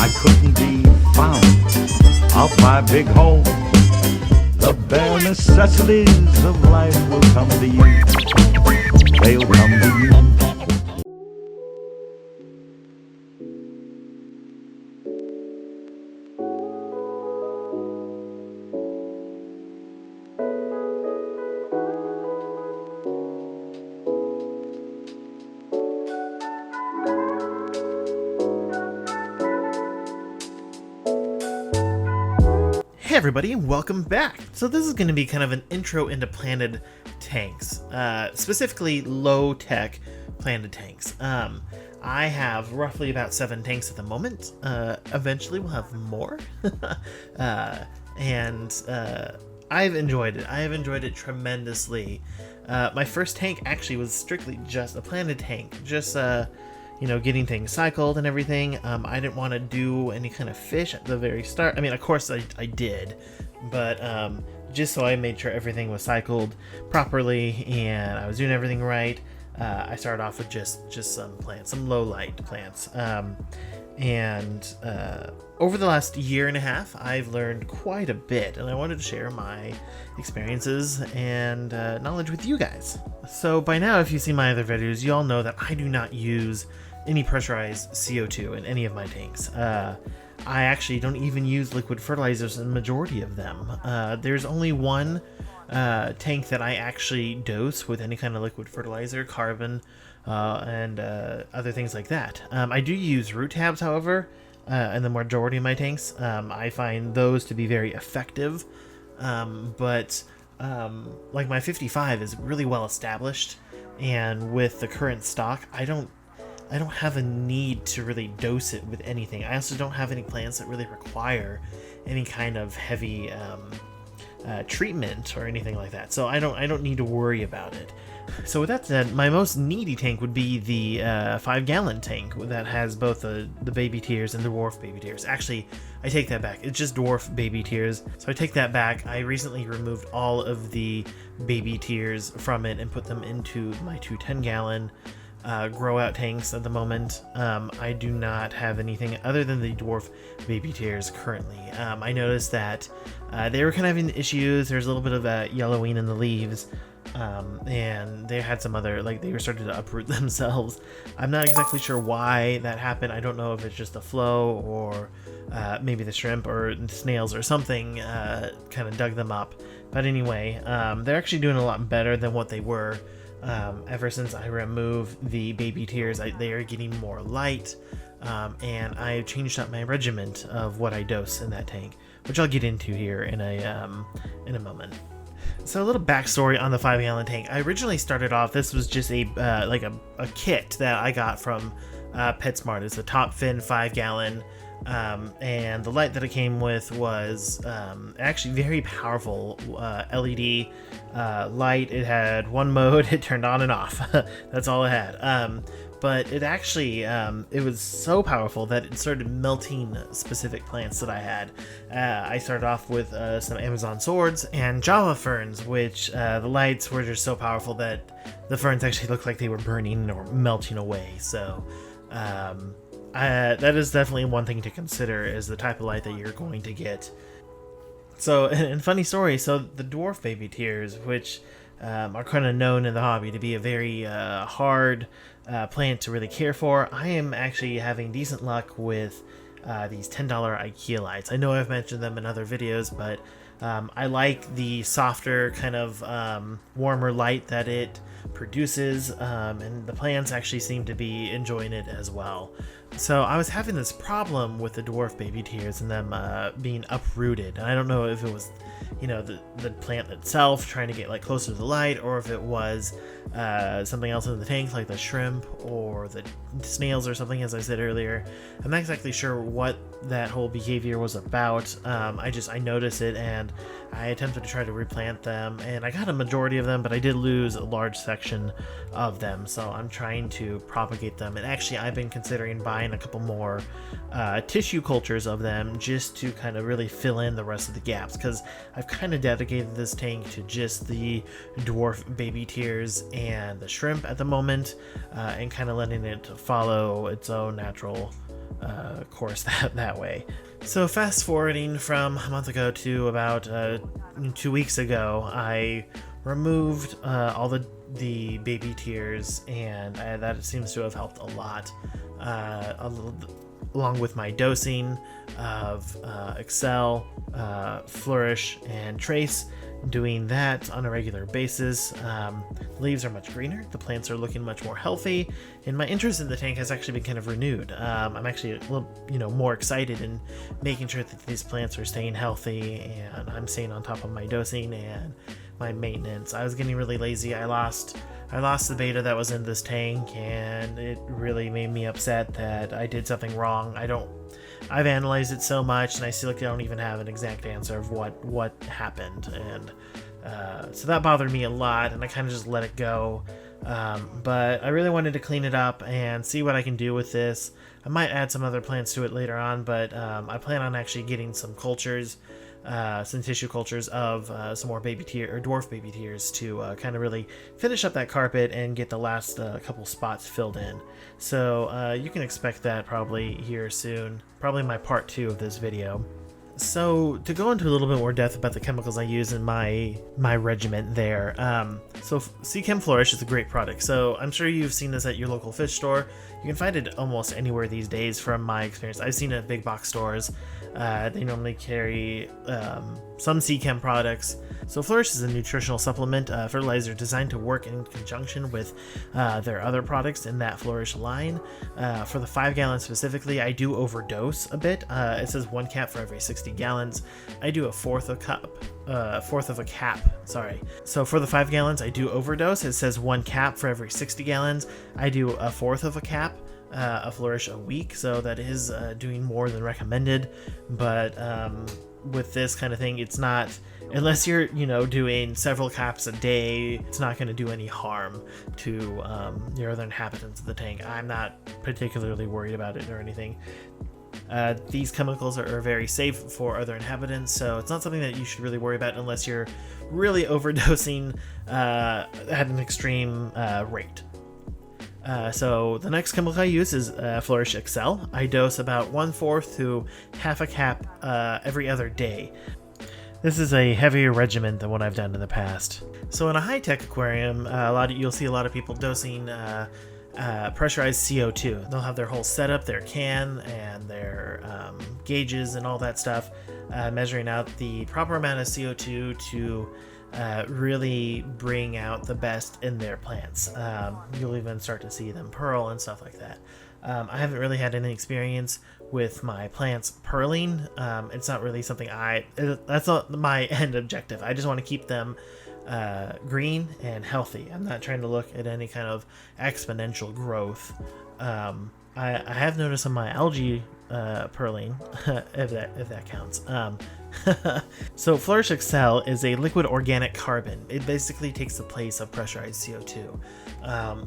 I couldn't be found. I'll buy a big home. The bare necessities of life will come to you. They'll come to you. Hey everybody, welcome back! So this is going to be kind of an intro into planted tanks, specifically low-tech planted tanks. I have roughly about 7 tanks at the moment. Eventually we'll have more. And I've enjoyed it. I have enjoyed it tremendously. My first tank actually was strictly just a planted tank, just getting things cycled and everything. I didn't want to do any kind of fish at the very start. I mean, of course I did, but just so I made sure everything was cycled properly and I was doing everything right, I started off with just some plants, some low light plants. And over the last year and a half, I've learned quite a bit, and I wanted to share my experiences and knowledge with you guys. So by now, if you see my other videos, you all know that I do not use any pressurized CO2 in any of my tanks. I actually don't even use liquid fertilizers in the majority of them. There's only one tank that I actually dose with any kind of liquid fertilizer, carbon, and other things like that. I do use root tabs, however, in the majority of my tanks. I find those to be very effective, but like my 55 is really well established, and with the current stock, I don't have a need to really dose it with anything. I also don't have any plants that really require any kind of heavy treatment or anything like that, so I don't need to worry about it. So with that said, my most needy tank would be the 5-gallon tank that has both the Baby Tears and the Dwarf Baby Tears. Actually, I take that back. It's just Dwarf Baby Tears. So I take that back. I recently removed all of the Baby Tears from it and put them into my 2 10-gallon grow out tanks at the moment. I do not have anything other than the Dwarf Baby Tears currently. I noticed that they were kind of having issues. There's a little bit of yellowing in the leaves. And they had some other, they were starting to uproot themselves. I'm not exactly sure why that happened. I don't know if it's just the flow or maybe the shrimp or snails or something kind of dug them up. But anyway, they're actually doing a lot better than what they were ever since I removed the Baby Tears. They are getting more light, and I changed up my regimen of what I dose in that tank, which I'll get into here in a moment. So a little backstory on the 5-gallon tank. I originally started off, this was just a kit that I got from PetSmart. It's a top fin 5-gallon, and the light that it came with was actually very powerful LED light. It had one mode, it turned on and off. That's all it had. But it actually, it was so powerful that it started melting specific plants that I had. I started off with some Amazon swords and Java ferns, which the lights were just so powerful that the ferns actually looked like they were burning or melting away. So that is definitely one thing to consider, is the type of light that you're going to get. So, and funny story, so the Dwarf Baby Tears, which are kind of known in the hobby to be a very hard plant to really care for, I am actually having decent luck with these $10 IKEA lights. I know I've mentioned them in other videos, but I like the softer kind of warmer light that it produces, and the plants actually seem to be enjoying it as well. So I was having this problem with the Dwarf Baby Tears and them being uprooted, and I don't know if it was the plant itself trying to get closer to the light, or if it was something else in the tank, like the shrimp or the snails or something, as I said earlier. I'm not exactly sure what that whole behavior was about. I noticed it, and I attempted to try to replant them, and I got a majority of them, but I did lose a large section of them, so I'm trying to propagate them. And actually, I've been considering buying a couple more tissue cultures of them, just to kind of really fill in the rest of the gaps, because I've kind of dedicated this tank to just the Dwarf Baby Tears and the shrimp at the moment, and kind of letting it follow its own natural course that way. So fast forwarding from a month ago to about 2 weeks ago, I removed all the baby tears, and that seems to have helped a lot, along with my dosing of Excel, Flourish, and Trace. Doing that on a regular basis. The leaves are much greener, the plants are looking much more healthy, and my interest in the tank has actually been kind of renewed. I'm actually a little more excited in making sure that these plants are staying healthy, and I'm staying on top of my dosing and my maintenance. I was getting really lazy. I lost the beta that was in this tank, and it really made me upset that I did something wrong. I've analyzed it so much, and I still don't even have an exact answer of what happened, and so that bothered me a lot, and I kind of just let it go. But I really wanted to clean it up and see what I can do with this. I might add some other plants to it later on, but I plan on actually getting some cultures, some tissue cultures of some more dwarf baby tears to kind of really finish up that carpet and get the last couple spots filled in. So you can expect that probably here soon, probably my part 2 of this video. So to go into a little bit more depth about the chemicals I use in my regimen there, so C02 Flourish is a great product. So I'm sure you've seen this at your local fish store. You can find it almost anywhere these days from my experience. I've seen it at big box stores. They normally carry some C02 products. So Flourish is a nutritional supplement fertilizer designed to work in conjunction with their other products in that Flourish line. For the 5 gallons specifically, I do overdose a bit. It says 1 cap for every 60 gallons. I do a fourth of a cap. Sorry. So for the 5 gallons, I do overdose. It says 1 cap for every 60 gallons. I do a fourth of a cap. A Flourish a week, so that is doing more than recommended. But with this kind of thing, it's not, unless you're doing several caps a day, it's not going to do any harm to your other inhabitants of the tank. I'm not particularly worried about it or anything. These chemicals are very safe for other inhabitants, so it's not something that you should really worry about unless you're really overdosing at an extreme rate. So the next chemical I use is Flourish Excel. I dose about 1/4 to half a cap every other day. This is a heavier regimen than what I've done in the past. So in a high-tech aquarium, you'll see a lot of people dosing pressurized CO2. They'll have their whole setup, their can, and their gauges and all that stuff, measuring out the proper amount of CO2 to really bring out the best in their plants. You'll even start to see them pearl and stuff like that. I haven't really had any experience with my plants pearling. It's not really something that's not my end objective. I just want to keep them green and healthy. I'm not trying to look at any kind of exponential growth. I have noticed some of my algae pearling, if that counts. So Flourish Excel is a liquid organic carbon. It basically takes the place of pressurized CO2.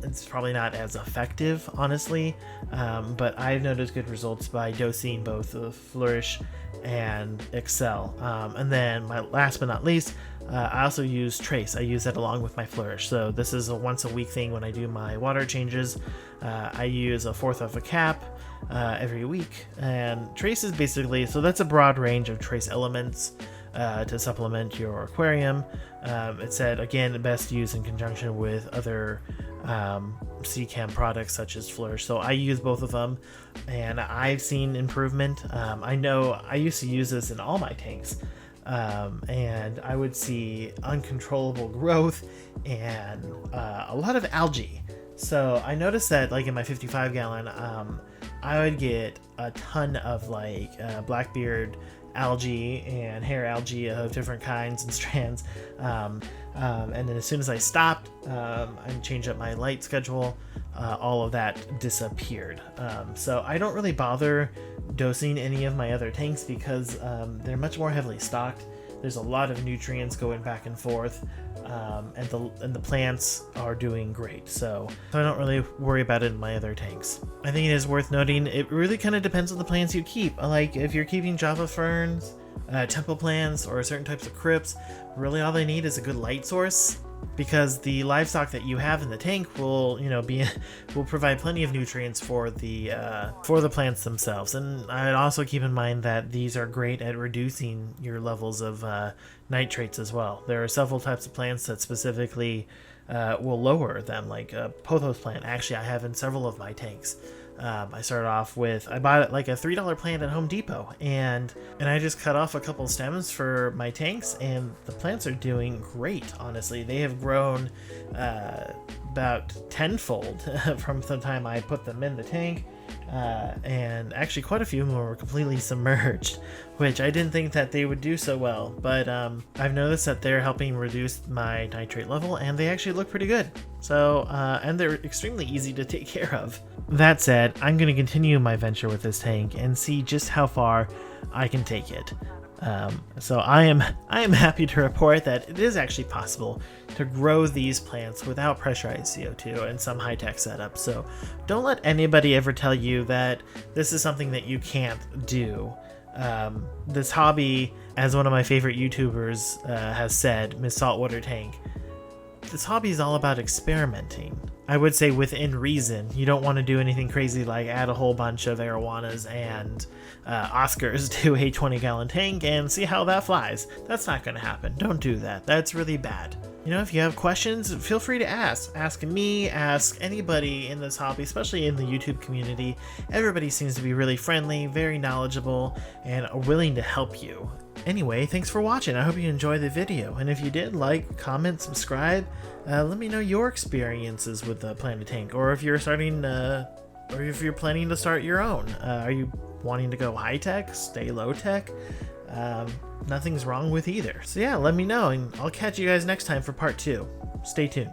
It's probably not as effective, honestly, but I've noticed good results by dosing both the Flourish and Excel. And then last but not least, I also use Trace. I use that along with my Flourish. So this is a once a week thing when I do my water changes. I use a fourth of a cap every week, and Trace is basically, so that's a broad range of trace elements to supplement your aquarium. It said, again, best used in conjunction with other C02 products such as Flourish. So I use both of them, and I've seen improvement. I know I used to use this in all my tanks, and I would see uncontrollable growth and a lot of algae. So I noticed that, like in my 55 gallon, I would get a ton of blackbeard algae and hair algae of different kinds and strands. And then as soon as I stopped and changed up my light schedule, all of that disappeared. So I don't really bother dosing any of my other tanks because they're much more heavily stocked. There's a lot of nutrients going back and forth, and the plants are doing great. So I don't really worry about it in my other tanks. I think it is worth noting, it really kind of depends on the plants you keep. Like if you're keeping Java ferns, temple plants, or certain types of crypts, really all they need is a good light source. because the livestock that you have in the tank will, will provide plenty of nutrients for the plants themselves. And I'd also keep in mind that these are great at reducing your levels of nitrates as well. There are several types of plants that specifically will lower them, like a pothos plant. Actually, I have in several of my tanks. I started off with, I bought like a $3 plant at Home Depot, and I just cut off a couple stems for my tanks, and the plants are doing great. Honestly, they have grown about tenfold from the time I put them in the tank, and actually quite a few more were completely submerged, which I didn't think that they would do so well. But I've noticed that they're helping reduce my nitrate level, and they actually look pretty good. So, and they're extremely easy to take care of. That said, I'm going to continue my venture with this tank and see just how far I can take it. So I am happy to report that it is actually possible to grow these plants without pressurized CO2 and some high-tech setup. So don't let anybody ever tell you that this is something that you can't do. This hobby, as one of my favorite YouTubers has said, Miss Saltwater Tank, this hobby is all about experimenting. I would say within reason. You don't want to do anything crazy like add a whole bunch of arowanas and Oscars to a 20-gallon tank and see how that flies. That's not going to happen. Don't do that. That's really bad. If you have questions, feel free to ask. Ask me, ask anybody in this hobby, especially in the YouTube community. Everybody seems to be really friendly, very knowledgeable, and are willing to help you. Anyway, thanks for watching. I hope you enjoyed the video. And if you did, like, comment, subscribe. Let me know your experiences with the Planet Tank, or if you're starting, or if you're planning to start your own. Are you wanting to go high tech, stay low tech? Nothing's wrong with either. So yeah, let me know, and I'll catch you guys next time for part 2. Stay tuned.